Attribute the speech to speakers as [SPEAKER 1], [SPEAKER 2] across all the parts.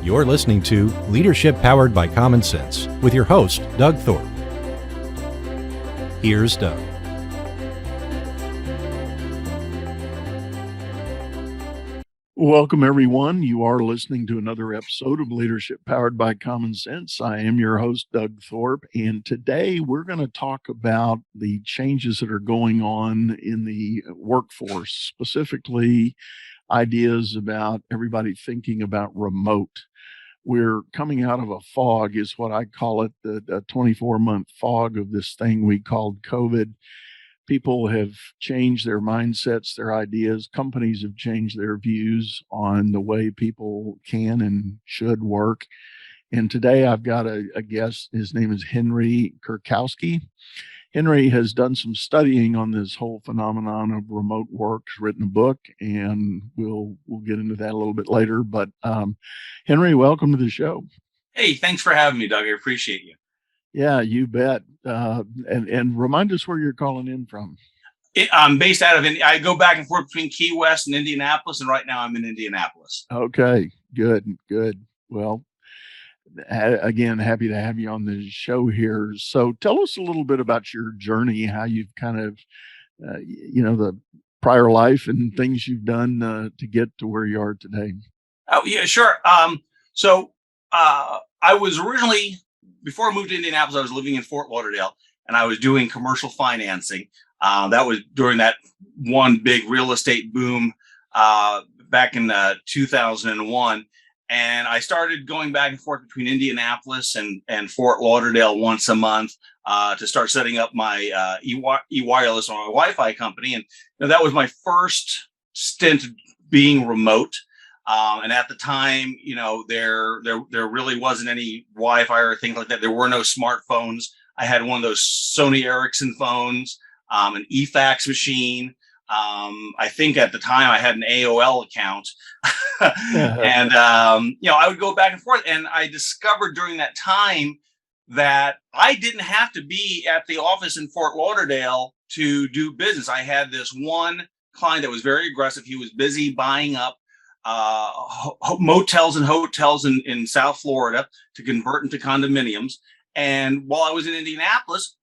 [SPEAKER 1] You're listening to Leadership Powered by Common Sense with your host, Doug Thorpe. Here's Doug.
[SPEAKER 2] Welcome, everyone. You are listening to another episode of Leadership Powered by Common Sense. I am your host, Doug Thorpe, and today we're going to talk about the changes that are going on in the workforce, specifically ideas about everybody thinking about remote. We're coming out of a fog, is what I call it, the 24-month fog of this thing we called COVID. People have changed their mindsets, their ideas. Companies have changed their views on the way people can and should work. And today I've got a guest. His name is Henry Kurkoski. Henry has done some studying on this whole phenomenon of remote work. He's written a book, and we'll get into that a little bit later. But Henry, welcome to the show.
[SPEAKER 3] Hey, thanks for having me, Doug. I appreciate you.
[SPEAKER 2] Yeah, you bet. And remind us where you're calling in from.
[SPEAKER 3] I'm based out of I go back and forth between Key West and Indianapolis, and right now I'm in Indianapolis.
[SPEAKER 2] Okay, good. Well, again, happy to have you on the show here. So tell us a little bit about your journey, how you've kind of, the prior life and things you've done to get to where you are today.
[SPEAKER 3] Oh, yeah, sure. So I was originally, before I moved to Indianapolis, I was living in Fort Lauderdale, and I was doing commercial financing. That was during that one big real estate boom back in 2001. And I started going back and forth between Indianapolis and Fort Lauderdale once a month to start setting up my e-wireless or my Wi-Fi company. And that was my first stint being remote. And at the time, there really wasn't any Wi-Fi or things like that. There were no smartphones. I had one of those Sony Ericsson phones, an eFax machine. I think at the time I had an AOL account. And, I would go back and forth. And I discovered during that time that I didn't have to be at the office in Fort Lauderdale to do business. I had this one client that was very aggressive. He was busy buying up motels and hotels in South Florida to convert into condominiums. And while I was in Indianapolis,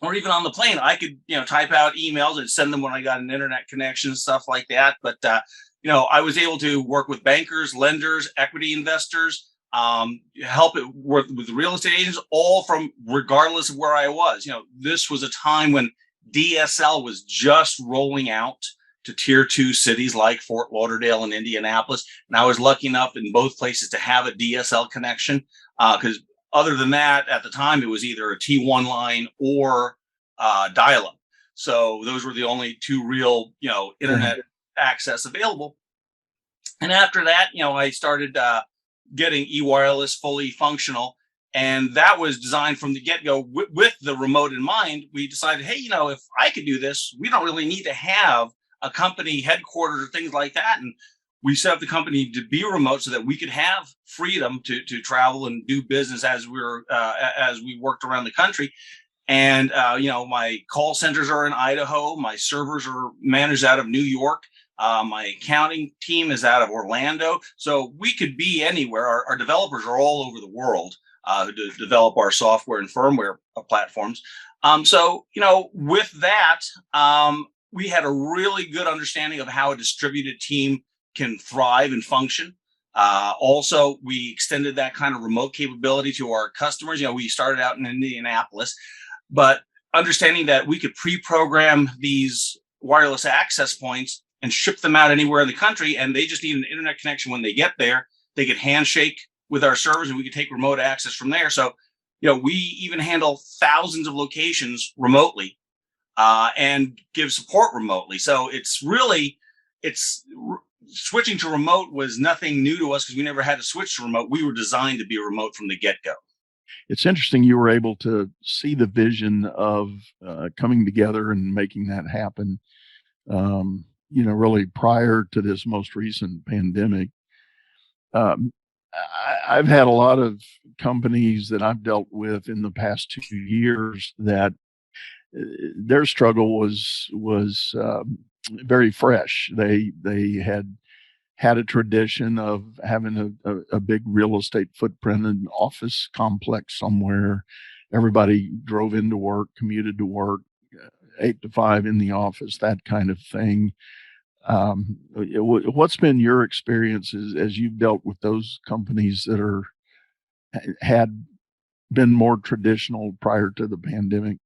[SPEAKER 3] or even on the plane, I could, type out emails and send them when I got an internet connection, stuff like that. But, I was able to work with bankers, lenders, equity investors, help it work with real estate agents, all from regardless of where I was. This was a time when DSL was just rolling out to tier 2 cities like Fort Lauderdale and Indianapolis. And I was lucky enough in both places to have a DSL connection because other than that, at the time, it was either a T1 line or dial-up. So those were the only two real, internet access available. And after that, I started getting e-wireless fully functional. And that was designed from the get-go with the remote in mind. We decided, hey, if I could do this, we don't really need to have a company headquarters or things like that. And we set up the company to be remote so that we could have freedom to travel and do business as we worked around the country. And, my call centers are in Idaho. My servers are managed out of New York. My accounting team is out of Orlando. So we could be anywhere. Our developers are all over the world to develop our software and firmware platforms. With that, we had a really good understanding of how a distributed team can thrive and function. Also, we extended that kind of remote capability to our customers. We started out in Indianapolis, but understanding that we could pre-program these wireless access points and ship them out anywhere in the country, and they just need an internet connection when they get there. They could handshake with our servers, and we could take remote access from there. So, we even handle thousands of locations remotely and give support remotely. So switching to remote was nothing new to us because we never had to switch to remote. We were designed to be remote from the get-go.
[SPEAKER 2] It's interesting you were able to see the vision of coming together and making that happen, really prior to this most recent pandemic. I've had a lot of companies that I've dealt with in the past 2 years that their struggle was very fresh. They had had a tradition of having a big real estate footprint, an office complex somewhere. Everybody drove into work, commuted to work, 8 to 5 in the office, that kind of thing. What's been your experience as you've dealt with those companies that had been more traditional prior to the pandemic?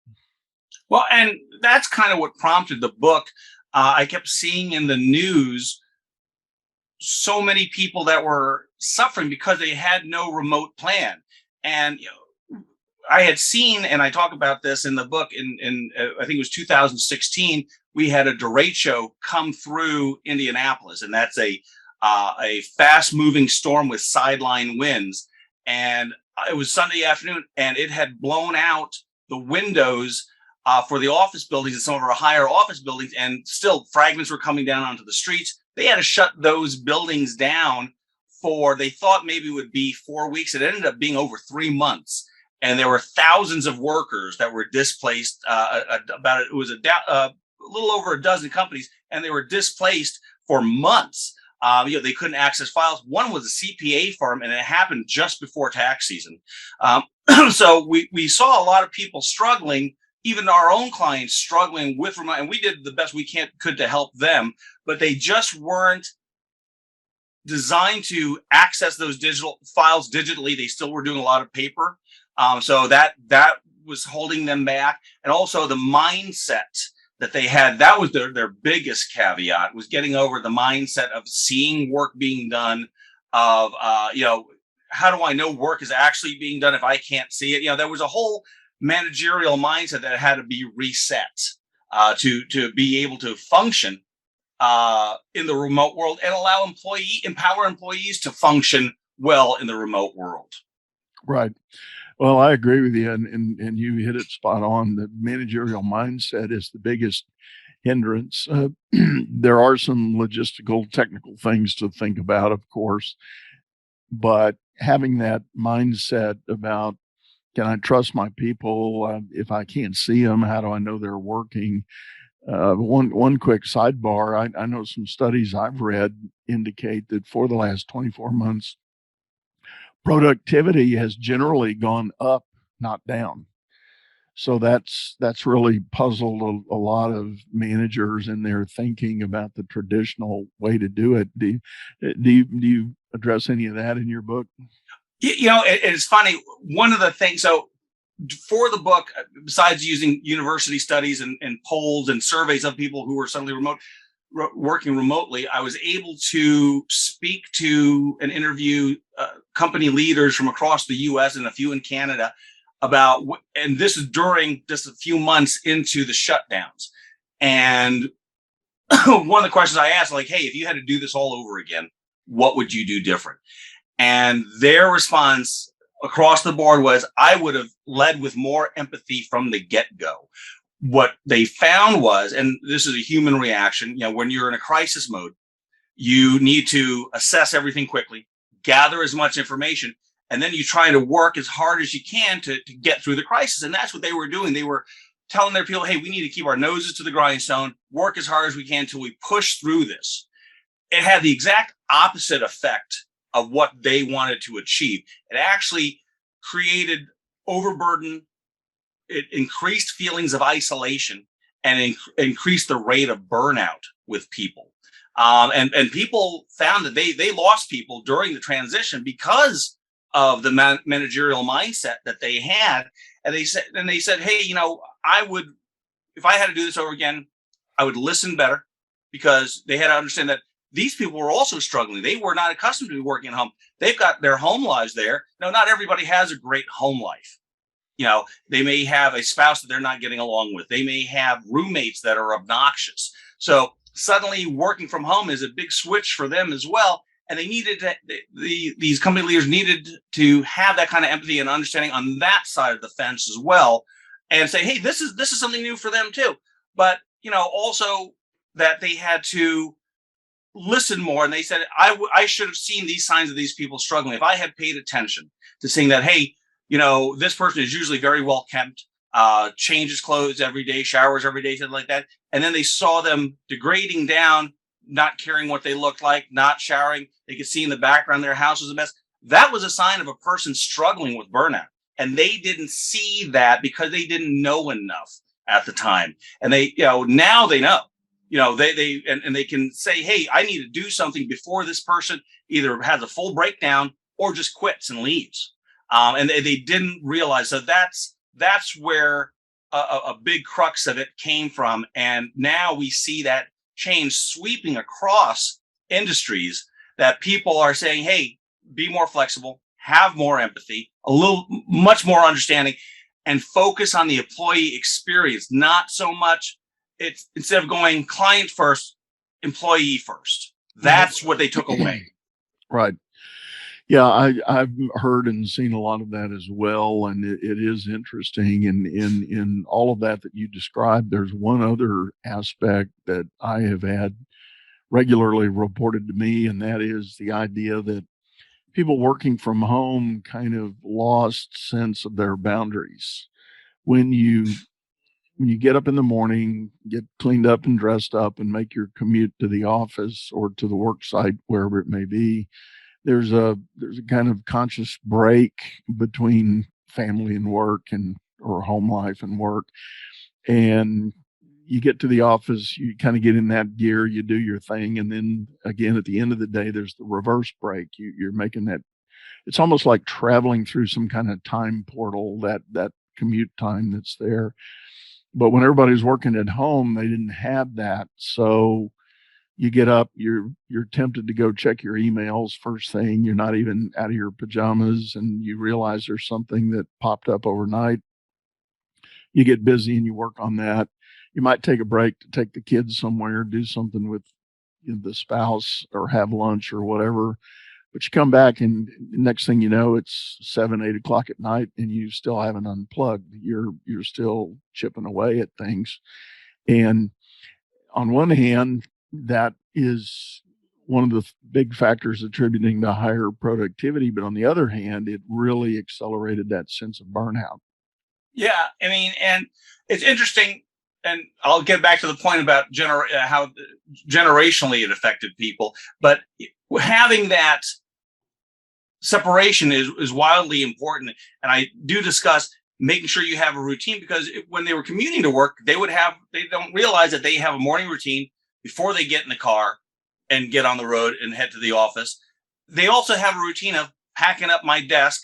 [SPEAKER 3] Well, and that's kind of what prompted the book. I kept seeing in the news so many people that were suffering because they had no remote plan. And I had seen, and I talk about this in the book, in I think it was 2016, we had a derecho come through Indianapolis, and that's a fast-moving storm with sideline winds. And it was Sunday afternoon, and it had blown out the windows for the office buildings and some of our higher office buildings, and still fragments were coming down onto the streets. They had to shut those buildings down they thought maybe it would be 4 weeks. It ended up being over 3 months. And there were thousands of workers that were displaced. It was a little over a dozen companies, and they were displaced for months. They couldn't access files. One was a CPA firm, and it happened just before tax season. So we saw a lot of people struggling, even our own clients struggling with remote, and we did the best we could to help them, but they just weren't designed to access those digital files digitally. They still were doing a lot of paper. So that was holding them back. And also the mindset that they had, that was their biggest caveat, was getting over the mindset of seeing work being done, of, how do I know work is actually being done if I can't see it? There was a whole managerial mindset that had to be reset to be able to function in the remote world and empower employees to function well in the remote world.
[SPEAKER 2] Right. Well, I agree with you, and you hit it spot on. The managerial mindset is the biggest hindrance. There are some logistical, technical things to think about, of course, but having that mindset about, can I trust my people? If I can't see them, how do I know they're working? One quick sidebar, I know some studies I've read indicate that for the last 24 months, productivity has generally gone up, not down. So that's really puzzled a lot of managers in their thinking about the traditional way to do it. Do you address any of that in your book?
[SPEAKER 3] It's funny. One of the things, so for the book, besides using university studies and polls and surveys of people who were suddenly working remotely, I was able to speak to and interview company leaders from across the U.S. and a few in Canada about, and this is during just a few months into the shutdowns. And one of the questions I asked, like, hey, if you had to do this all over again, what would you do different? And their response across the board was, I would have led with more empathy from the get-go. What they found was, and this is a human reaction, when you're in a crisis mode, you need to assess everything quickly, gather as much information, and then you try to work as hard as you can to get through the crisis. And that's what they were doing. They were telling their people, hey, we need to keep our noses to the grindstone, work as hard as we can until we push through this. It had the exact opposite effect of what they wanted to achieve. It actually created overburden. It increased feelings of isolation and increased the rate of burnout with people. And people found that they lost people during the transition because of the managerial mindset that they had. And they said, hey, I would, if I had to do this over again, I would listen better, because they had to understand that these people were also struggling. They were not accustomed to working at home. They've got their home lives there. Not everybody has a great home life. They may have a spouse that they're not getting along with. They may have roommates that are obnoxious. So suddenly working from home is a big switch for them as well. And they needed to, these company leaders needed to have that kind of empathy and understanding on that side of the fence as well, and say, hey, this is something new for them too. But, also that they had to listen more. And they said, I should have seen these signs of these people struggling. If I had paid attention to seeing that, hey, this person is usually very well kept, changes clothes every day, showers every day, something like that. And then they saw them degrading down. not caring what they looked like, not showering. They could see in the background their house was a mess. That was a sign of a person struggling with burnout. And they didn't see that because they didn't know enough at the time. And they, now they know, they can say, hey, I need to do something before this person either has a full breakdown or just quits and leaves. And they didn't realize. So that's where a big crux of it came from. And now we see that change sweeping across industries, that people are saying, hey, be more flexible, have more empathy, much more understanding, and focus on the employee experience. Not so much, it's instead of going client first, employee first. That's what they took away.
[SPEAKER 2] Right. Yeah, I've heard and seen a lot of that as well, and it is interesting. And in all of that you described, there's one other aspect that I have had regularly reported to me, and that is the idea that people working from home kind of lost sense of their boundaries. When you get up in the morning, get cleaned up and dressed up, and make your commute to the office or to the work site, wherever it may be, there's a kind of conscious break between family and work or home life and work. And you get to the office, you kind of get in that gear, you do your thing. And then again, at the end of the day, there's the reverse break. You're making that, it's almost like traveling through some kind of time portal, that commute time that's there. But when everybody's working at home, they didn't have that. So you get up, you're tempted to go check your emails first thing. You're not even out of your pajamas, and you realize there's something that popped up overnight. You get busy and you work on that. You might take a break to take the kids somewhere, do something with the spouse, or have lunch or whatever. But you come back, and next thing you know, it's 7, 8 o'clock at night, and you still haven't unplugged. You're still chipping away at things. And on one hand, that is one of the big factors attributing to higher productivity. But on the other hand, it really accelerated that sense of burnout.
[SPEAKER 3] Yeah. I mean, and it's interesting, and I'll get back to the point about how generationally it affected people. But having that separation is wildly important. And I do discuss making sure you have a routine, because when they were commuting to work, they don't realize that they have a morning routine before they get in the car and get on the road and head to the office. They also have a routine of packing up my desk,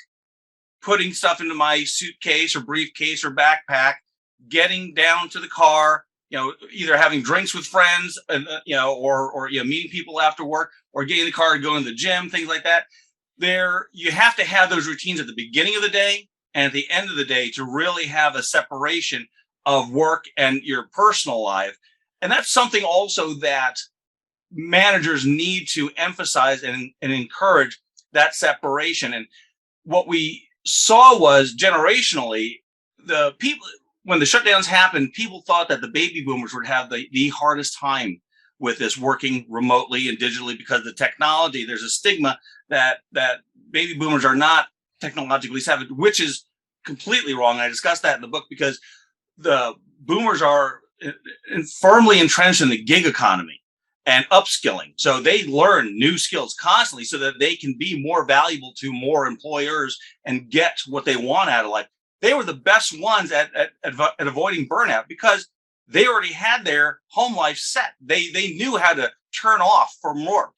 [SPEAKER 3] putting stuff into my suitcase or briefcase or backpack, getting down to the car, either having drinks with friends and, or meeting people after work, or getting in the car and going to the gym, things like that. You have to have those routines at the beginning of the day and at the end of the day to really have a separation of work and your personal life. And that's something also that managers need to emphasize and encourage, that separation. And what we saw was generationally, the people, when the shutdowns happened, people thought that the baby boomers would have the hardest time with this, working remotely and digitally, because the technology, there's a stigma that baby boomers are not technologically savvy, which is completely wrong. I discussed that in the book, because the boomers are firmly entrenched in the gig economy and upskilling. So they learn new skills constantly so that they can be more valuable to more employers and get what they want out of life. They were the best ones at avoiding burnout, because they already had their home life set. They knew how to turn off from work.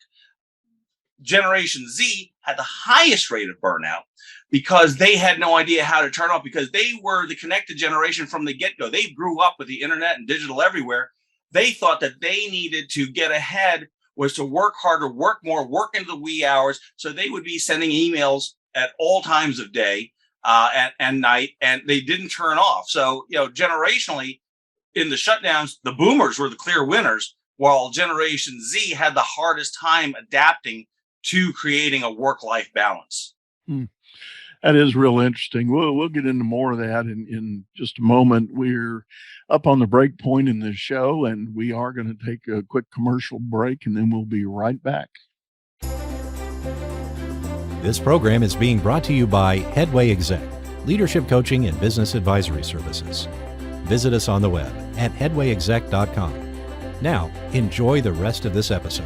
[SPEAKER 3] Generation Z had the highest rate of burnout because they had no idea how to turn off, because they were the connected generation from the get-go. They grew up with the internet and digital everywhere. They thought that they needed to get ahead was to work harder, work more, work into the wee hours. So they would be sending emails at all times of day and night, and they didn't turn off. So, generationally, in the shutdowns, the boomers were the clear winners, while Generation Z had the hardest time adapting to creating a work-life balance.
[SPEAKER 2] That is real interesting. We'll get into more of that in just a moment. We're up on the break point in this show, and we are going to take a quick commercial break, and then we'll be right back.
[SPEAKER 1] This program is being brought to you by Headway Exec, leadership coaching and business advisory services. Visit us on the web at headwayexec.com. Now, enjoy the rest of this episode.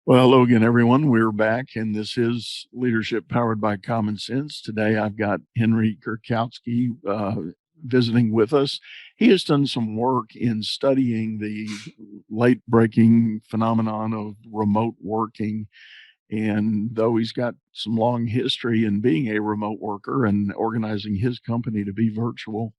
[SPEAKER 2] Well, hello again, everyone. We're back, and this is Leadership Powered by Common Sense. Today, I've got Henry Kurkowski visiting with us. He has done some work in studying the late-breaking phenomenon of remote working. And though he's got some long history in being a remote worker and organizing his company to be virtual,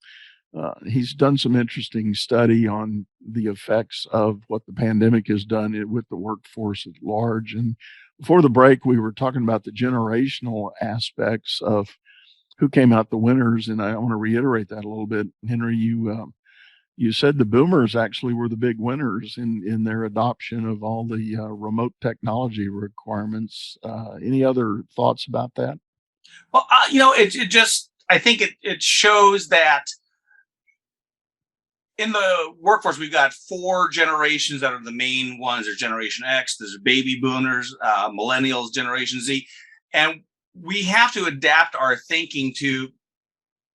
[SPEAKER 2] he's done some interesting study on the effects of what the pandemic has done with the workforce at large. And before the break, we were talking about the generational aspects of who came out the winners. And I want to reiterate that a little bit. Henry, you said the boomers actually were the big winners in their adoption of all the remote technology requirements. Any other thoughts about that?
[SPEAKER 3] Well, I think it shows that in the workforce, we've got four generations that are the main ones. There's Generation X, there's baby boomers, millennials, Generation Z. And we have to adapt our thinking to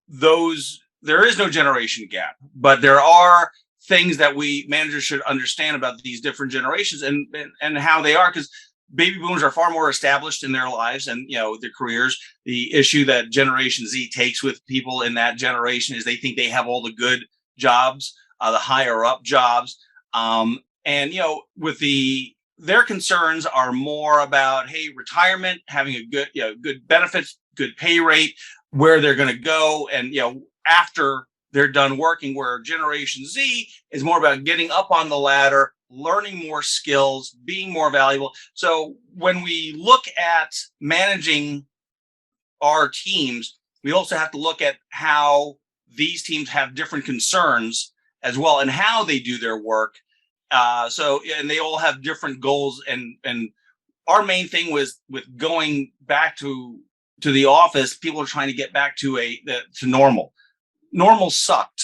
[SPEAKER 3] those. There is no generation gap, but there are things that we managers should understand about these different generations and how they are, because baby boomers are far more established in their lives and their careers. The issue that Generation Z takes with people in that generation is they think they have all the good jobs, the higher up jobs, with their concerns are more about, hey, retirement, having a good benefits, good pay rate, where they're going to go, and after they're done working, where Generation Z is more about getting up on the ladder, learning more skills, being more valuable. So when we look at managing our teams, we also have to look at how these teams have different concerns as well and how they do their work. And they all have different goals. And our main thing was with going back to the office, people are trying to get back to normal. Normal sucked.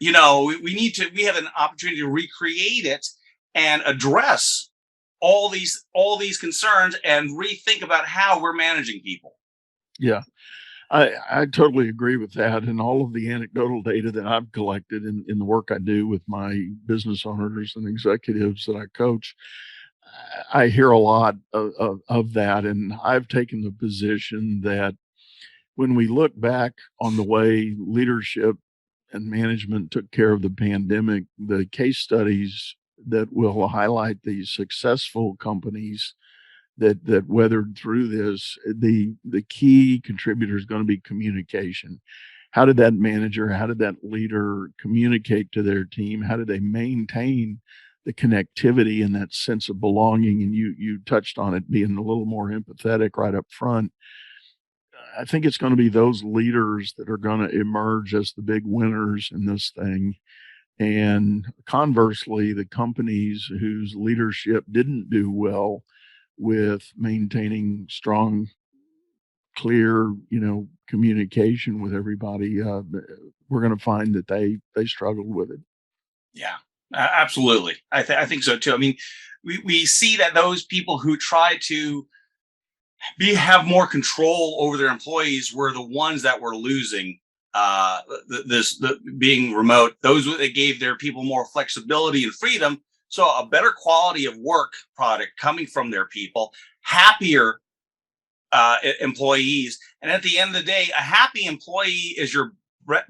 [SPEAKER 3] We have an opportunity to recreate it and address all these concerns and rethink about how we're managing people.
[SPEAKER 2] Yeah, I totally agree with that. And all of the anecdotal data that I've collected in the work I do with my business owners and executives that I coach, I hear a lot of that. And I've taken the position that when we look back on the way leadership and management took care of the pandemic, the case studies that will highlight the successful companies that weathered through this, the key contributor is going to be communication. How did that manager, how did that leader communicate to their team? How did they maintain the connectivity and that sense of belonging? And you touched on it, being a little more empathetic right up front. I think it's going to be those leaders that are going to emerge as the big winners in this thing. And conversely, the companies whose leadership didn't do well with maintaining strong, clear, communication with everybody, we're going to find that they struggled with it.
[SPEAKER 3] Yeah, absolutely. I think so too. I mean, we see that those people who try to have more control over their employees were the ones that were losing. Being remote, those that gave their people more flexibility and freedom, so a better quality of work product coming from their people, happier employees, and at the end of the day, a happy employee is your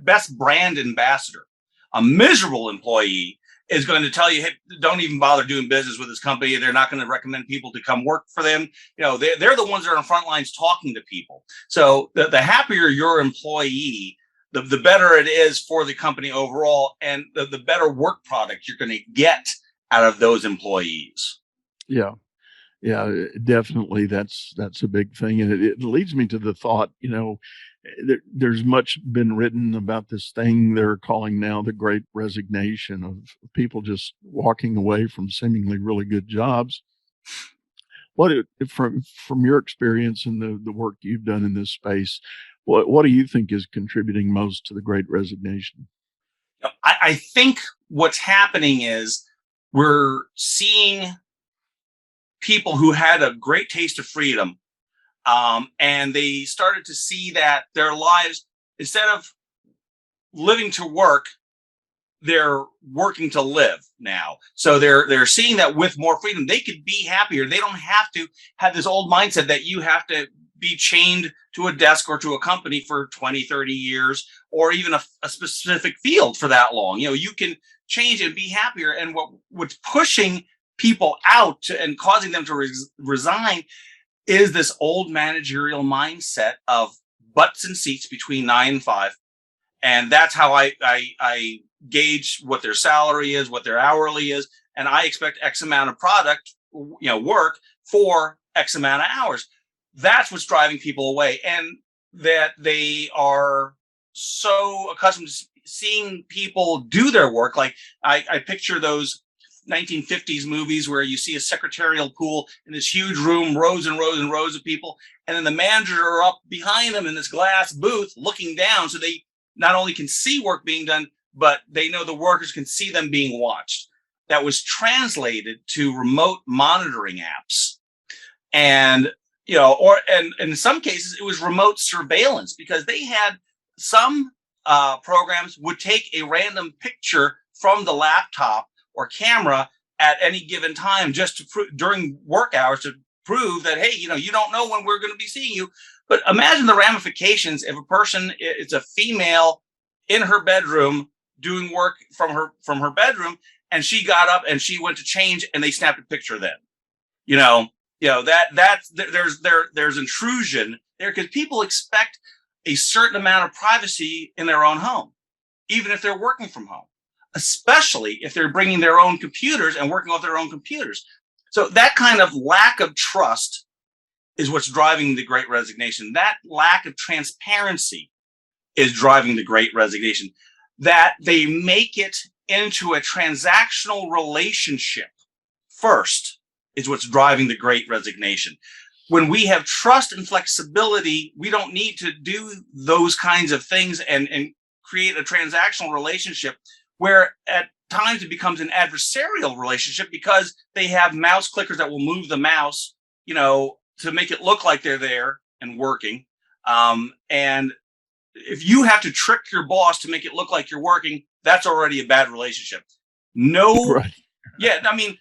[SPEAKER 3] best brand ambassador. A miserable employee is going to tell you, hey, don't even bother doing business with this company. They're not going to recommend people to come work for them. They're the ones that are on front lines talking to people. So the happier your employee, the better it is for the company overall, and the better work product you're going to get out of those employees.
[SPEAKER 2] Yeah, definitely. That's a big thing. And it leads me to the thought, there's much been written about this thing they're calling now the Great Resignation, of people just walking away from seemingly really good jobs. What from your experience and the work you've done in this space, what do you think is contributing most to the Great Resignation?
[SPEAKER 3] I think what's happening is we're seeing people who had a great taste of freedom, and they started to see that their lives, instead of living to work, they're working to live now. So they're seeing that with more freedom, they could be happier. They don't have to have this old mindset that you have to be chained to a desk or to a company for 20, 30 years, or even a specific field for that long. You can change and be happier. And what's pushing people out and causing them to resign is this old managerial mindset of butts and seats between 9 and 5. And that's how I gauge what their salary is, what their hourly is, and I expect X amount of work for X amount of hours. That's what's driving people away, and that they are so accustomed to seeing people do their work. Like I picture those 1950s movies where you see a secretarial pool in this huge room, rows and rows and rows of people, and then the manager are up behind them in this glass booth looking down, so they not only can see work being done, but they know the workers can see them being watched. That was translated to remote monitoring apps. And, and in some cases, it was remote surveillance, because they had some programs would take a random picture from the laptop or camera at any given time, just to during work hours, to prove that, hey, you don't know when we're going to be seeing you. But imagine the ramifications if a person, it's a female in her bedroom doing work from her bedroom, and she got up and she went to change and they snapped a picture then. There's intrusion there, because people expect a certain amount of privacy in their own home, even if they're working from home, especially if they're bringing their own computers and working off their own computers. So that kind of lack of trust is what's driving the Great Resignation. That lack of transparency is driving the Great Resignation. That they make it into a transactional relationship first is what's driving the Great Resignation. When we have trust and flexibility, we don't need to do those kinds of things and create a transactional relationship, where at times it becomes an adversarial relationship, because they have mouse clickers that will move the mouse, to make it look like they're there and working. And if you have to trick your boss to make it look like you're working, that's already a bad relationship. No, right. Yeah, I mean,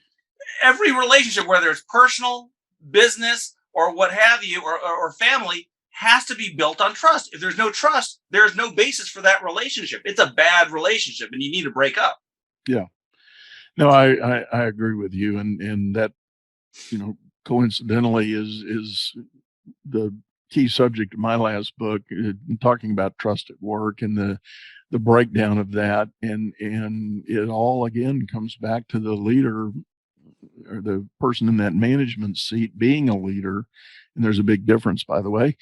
[SPEAKER 3] every relationship, whether it's personal, business, or what have you, or family, has to be built on trust. If there's no trust, there's no basis for that relationship. It's a bad relationship, and you need to break up.
[SPEAKER 2] Yeah. No, I agree with you, and that, coincidentally is the key subject of my last book, talking about trust at work and the breakdown of that. And it all, again, comes back to the leader, or the person in that management seat, being a leader. And there's a big difference, by the way.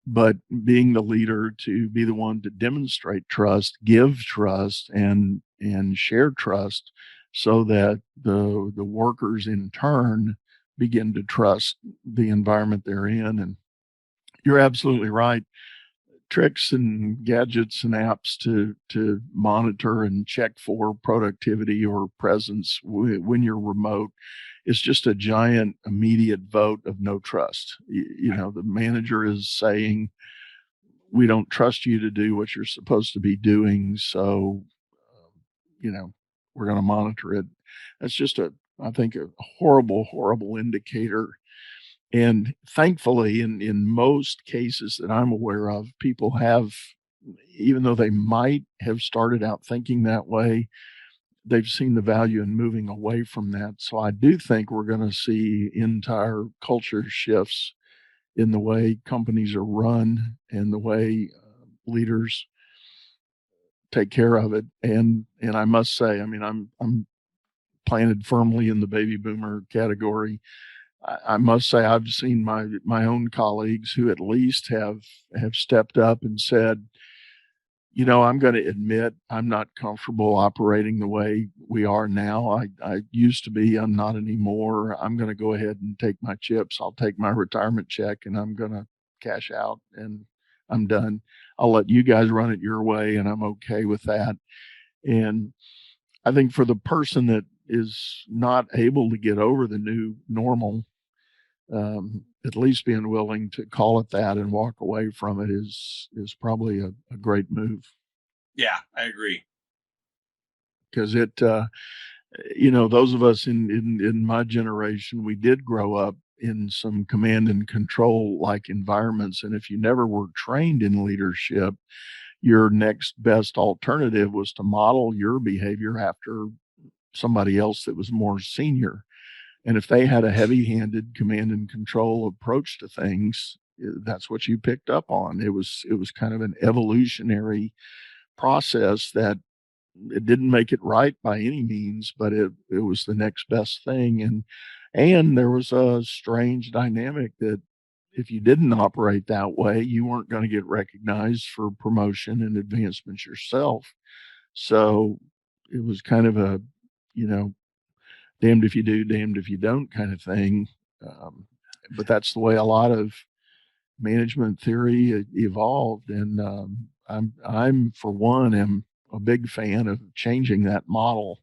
[SPEAKER 2] But being the leader, to be the one to demonstrate trust, give trust, and share trust, so that the workers in turn begin to trust the environment they're in. And you're absolutely right. Tricks and gadgets and apps to monitor and check for productivity or presence when you're remote is just a giant immediate vote of no trust. The manager is saying, we don't trust you to do what you're supposed to be doing, so we're going to monitor it. That's just I think a horrible indicator. And thankfully, in most cases that I'm aware of, people have, even though they might have started out thinking that way, they've seen the value in moving away from that. So I do think we're going to see entire culture shifts in the way companies are run and the way leaders take care of it. And I must say, I mean, I'm planted firmly in the baby boomer category. I must say, I've seen my own colleagues who at least have stepped up and said, I'm going to admit I'm not comfortable operating the way we are now. I used to be, I'm not anymore. I'm going to go ahead and take my chips. I'll take my retirement check and I'm going to cash out, and I'm done. I'll let you guys run it your way, and I'm okay with that. And I think for the person that is not able to get over the new normal, at least being willing to call it that and walk away from it is probably a great move.
[SPEAKER 3] Yeah, I agree.
[SPEAKER 2] Because those of us in my generation, we did grow up in some command and control like environments. And if you never were trained in leadership, your next best alternative was to model your behavior after somebody else that was more senior. And if they had a heavy-handed command and control approach to things, that's what you picked up on. It was kind of an evolutionary process that it didn't make it right by any means, but it was the next best thing. And there was a strange dynamic that if you didn't operate that way, you weren't going to get recognized for promotion and advancements yourself. So it was kind of a, you know, damned if you do, damned if you don't kind of thing. Um, but that's the way a lot of management theory evolved. And I'm for one, am a big fan of changing that model,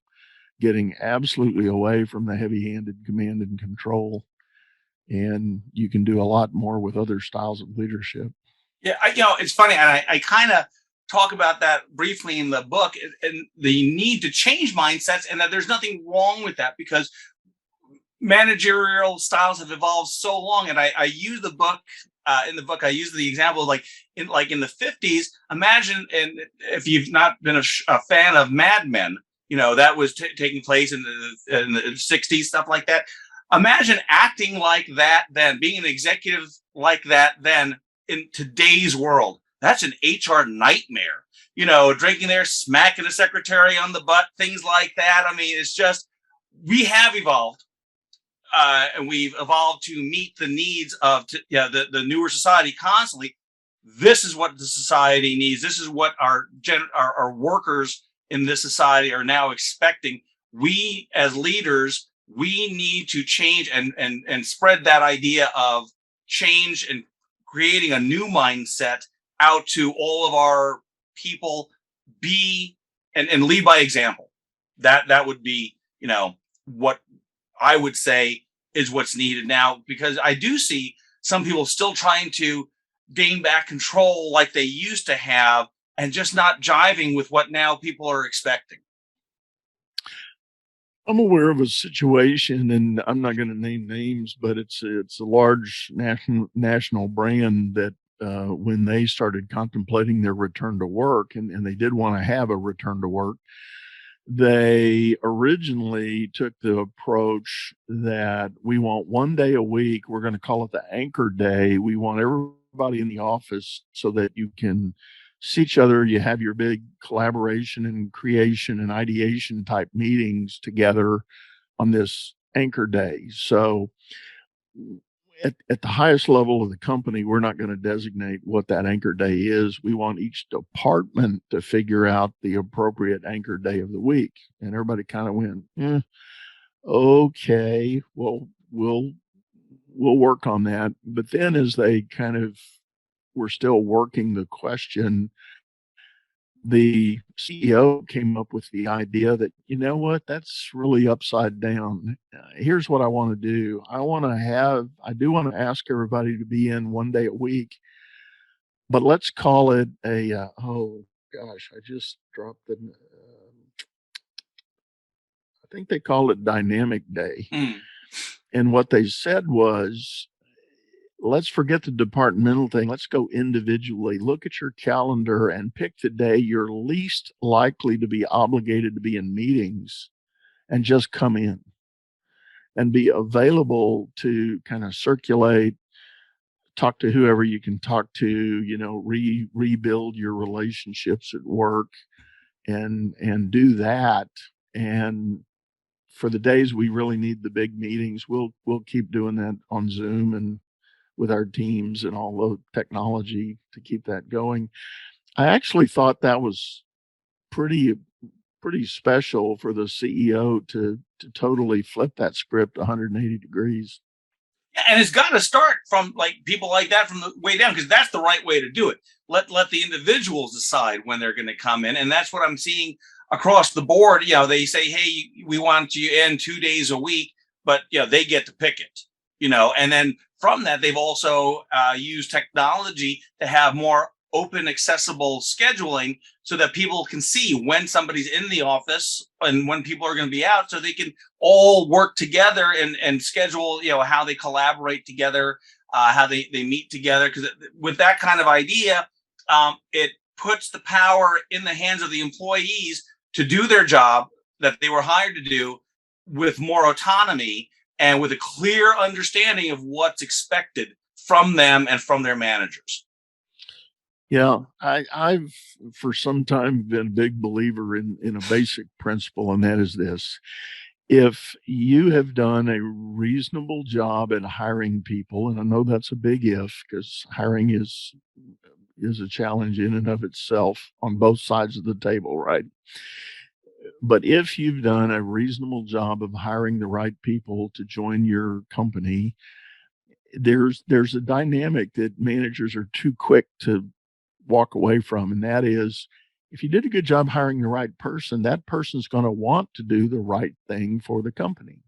[SPEAKER 2] getting absolutely away from the heavy-handed command and control. And you can do a lot more with other styles of leadership.
[SPEAKER 3] Yeah, it's funny, and I kind of talk about that briefly in the book, and the need to change mindsets, and that there's nothing wrong with that because managerial styles have evolved so long. And I use the book in the book. I use the example of in the 50s. Imagine, and if you've not been a fan of Mad Men, that was taking place in the 60s, stuff like that. Imagine acting like that then, being an executive like that then in today's world. That's an HR nightmare. Drinking there, smacking a secretary on the butt, things like that. I mean, it's just, we have evolved. And we've evolved to meet the needs of the newer society constantly. This is what the society needs. This is what our workers in this society are now expecting. We as leaders, we need to change and spread that idea of change and creating a new mindset out to all of our people. And lead by example. That would be, what I would say is what's needed now, because I do see some people still trying to gain back control like they used to have and just not jiving with what now people are expecting.
[SPEAKER 2] I'm aware of a situation, and I'm not going to name names, but it's a large national brand that when they started contemplating their return to work, and they did want to have a return to work, they originally took the approach that we want one day a week. We're going to call it the anchor day. We want everybody in the office so that you can see each other. You have your big collaboration and creation and ideation type meetings together on this anchor day. So at the highest level of the company, we're not going to designate what that anchor day is. We want each department to figure out the appropriate anchor day of the week. And everybody kind of went, okay, well, we'll work on that. But then as they kind of were still working the question, the CEO came up with the idea that, you know what, that's really upside down. Here's what I want to do. I do want to ask everybody to be in one day a week, but let's call it oh gosh, I just dropped I think they call it dynamic day. And what they said was, let's forget the departmental thing. Let's go individually. Look at your calendar and pick the day you're least likely to be obligated to be in meetings, and just come in and be available to kind of circulate, talk to whoever you can talk to, rebuild your relationships at work and do that. And for the days we really need the big meetings, we'll keep doing that on Zoom and with our teams and all the technology to keep that going. I actually thought that was pretty special for the CEO to totally flip that script 180 degrees.
[SPEAKER 3] Yeah, and it's got to start from people like that from the way down, because that's the right way to do it. Let the individuals decide when they're going to come in, and that's what I'm seeing across the board. They say, hey, we want you in 2 days a week, but they get to pick it. And then from that, they've also used technology to have more open, accessible scheduling so that people can see when somebody's in the office and when people are going to be out, so they can all work together and schedule, how they collaborate together, how they meet together. Because with that kind of idea, it puts the power in the hands of the employees to do their job that they were hired to do with more autonomy and with a clear understanding of what's expected from them and from their managers.
[SPEAKER 2] Yeah, I've for some time been a big believer in a basic principle, and that is this. If you have done a reasonable job at hiring people, and I know that's a big if, because hiring is a challenge in and of itself on both sides of the table, right? But if you've done a reasonable job of hiring the right people to join your company, there's a dynamic that managers are too quick to walk away from, and that is, if you did a good job hiring the right person, that person's going to want to do the right thing for the company.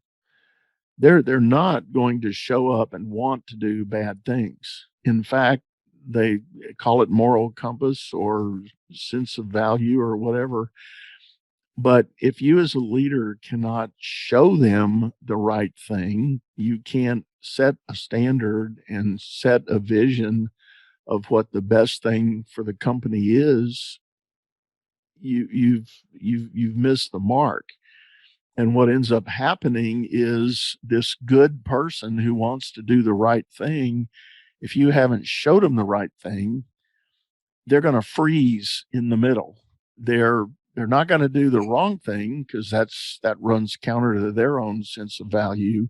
[SPEAKER 2] They're not going to show up and want to do bad things. In fact, they call it moral compass or sense of value or whatever. But if you as a leader cannot show them the right thing, you can't set a standard and set a vision of what the best thing for the company is, you've missed the mark. And what ends up happening is this good person who wants to do the right thing, if you haven't showed them the right thing, they're going to freeze in the middle. They're not going to do the wrong thing, because that runs counter to their own sense of value.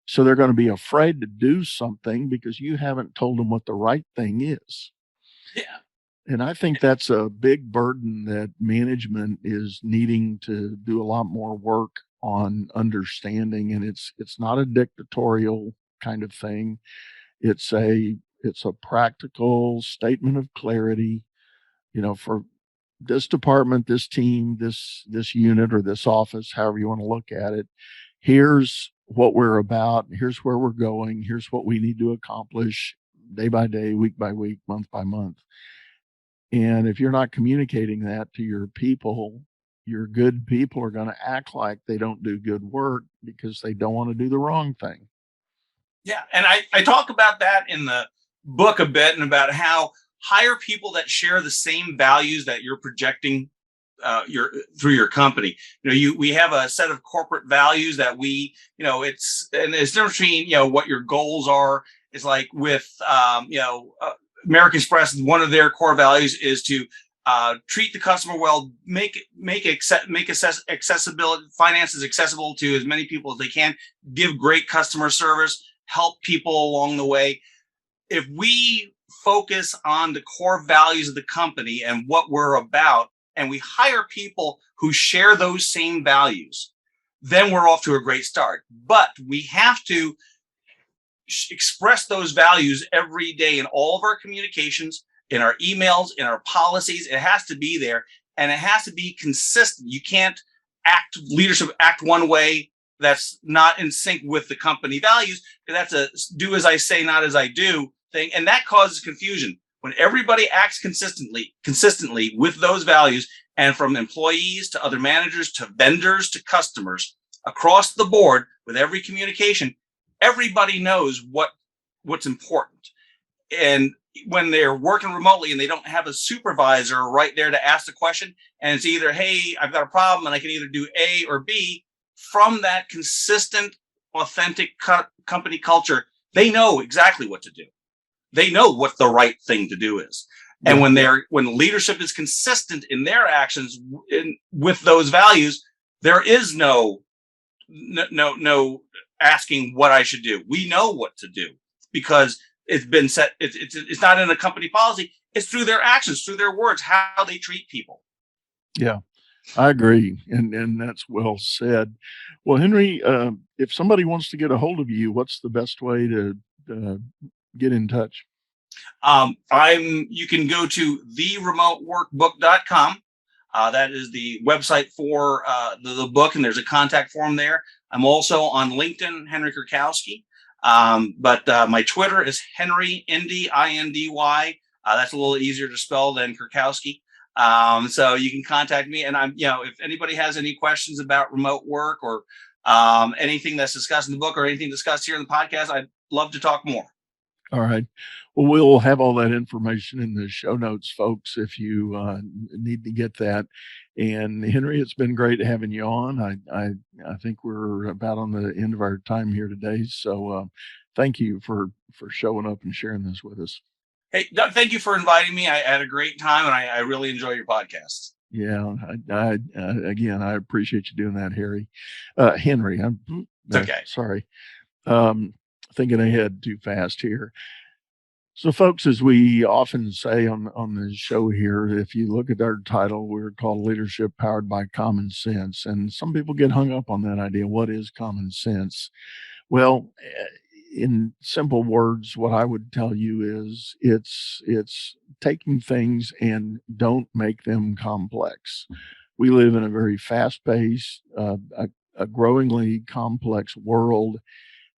[SPEAKER 2] So they're going to be afraid to do something because you haven't told them what the right thing is.
[SPEAKER 3] Yeah.
[SPEAKER 2] And I think that's a big burden that management is needing to do a lot more work on understanding. And it's not a dictatorial kind of thing. It's a practical statement of clarity, for this department, this team, this unit, or this office, however you want to look at it. Here's what we're about. Here's where we're going. Here's what we need to accomplish day by day, week by week, month by month. And if you're not communicating that to your people, your good people are going to act like they don't do good work because they don't want to do the wrong thing.
[SPEAKER 3] Yeah. And I talk about that in the book a bit, and about how hire people that share the same values that you're projecting through your company. We have a set of corporate values that it's different between, what your goals are. It's like with, American Express, one of their core values is to treat the customer well, make accessibility, finances accessible to as many people as they can, give great customer service, help people along the way. If we focus on the core values of the company and what we're about, and we hire people who share those same values, then we're off to a great start. But we have to express those values every day in all of our communications, in our emails, in our policies. It has to be there, and it has to be consistent. You can't leadership act one way that's not in sync with the company values, because that's a do as I say, not as I do thing. And that causes confusion. When everybody acts consistently with those values, and from employees to other managers to vendors to customers, across the board with every communication, everybody knows what's important. And when they're working remotely and they don't have a supervisor right there to ask the question, and it's either, hey, I've got a problem and I can either do A or B, from that consistent, authentic company culture, they know exactly what to do. They know what the right thing to do is. And when leadership is consistent in their actions with those values, there is no asking what I should do. We know what to do because it's been set. It's not in a company policy. It's through their actions, through their words, how they treat people.
[SPEAKER 2] Yeah, I agree. And that's well said. Well, Henry, if somebody wants to get a hold of you, what's the best way to get in touch?
[SPEAKER 3] You can go to theremoteworkbook.com. That is the website for the book, and there's a contact form there. I'm also on LinkedIn, Henry Kurkowski. But my Twitter is Henry Indy, INDY That's a little easier to spell than Kurkowski. So you can contact me, and if anybody has any questions about remote work or anything that's discussed in the book or anything discussed here in the podcast, I'd love to talk more.
[SPEAKER 2] All right. Well, we'll have all that information in the show notes, folks, if you need to get that. And Henry, it's been great having you on. I think we're about on the end of our time here today. So thank you for showing up and sharing this with us.
[SPEAKER 3] Hey, Doug, thank you for inviting me. I had a great time, and I really enjoy your podcast.
[SPEAKER 2] Yeah, again, I appreciate you doing that, Henry.
[SPEAKER 3] It's okay.
[SPEAKER 2] Sorry. Thinking ahead too fast here. So, folks, as we often say on the show here, if you look at our title, we're called Leadership Powered by Common Sense. And some people get hung up on that idea. What is common sense? Well, in simple words, what I would tell you is it's taking things and don't make them complex. We live in a very fast-paced, a growingly complex world.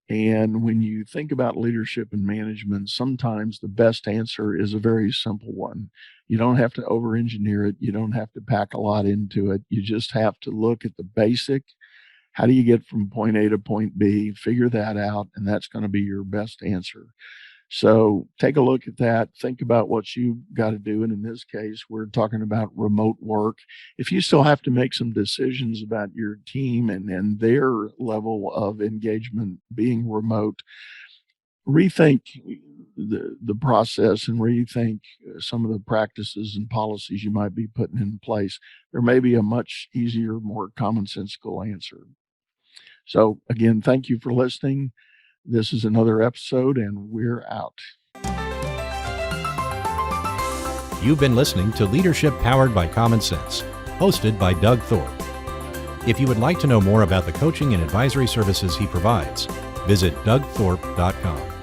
[SPEAKER 2] And when you think about leadership and management, sometimes the best answer is a very simple one. You don't have to over-engineer it. You don't have to pack a lot into it. You just have to look at the basic. How do you get from point A to point B? Figure that out, and that's going to be your best answer. So take a look at that. Think about what you've got to do. And in this case, we're talking about remote work. If you still have to make some decisions about your team and their level of engagement being remote, rethink the process and rethink some of the practices and policies you might be putting in place. There may be a much easier, more commonsensical answer. So again, thank you for listening. This is another episode, and we're out.
[SPEAKER 1] You've been listening to Leadership Powered by Common Sense, hosted by Doug Thorpe. If you would like to know more about the coaching and advisory services he provides, visit dougthorpe.com.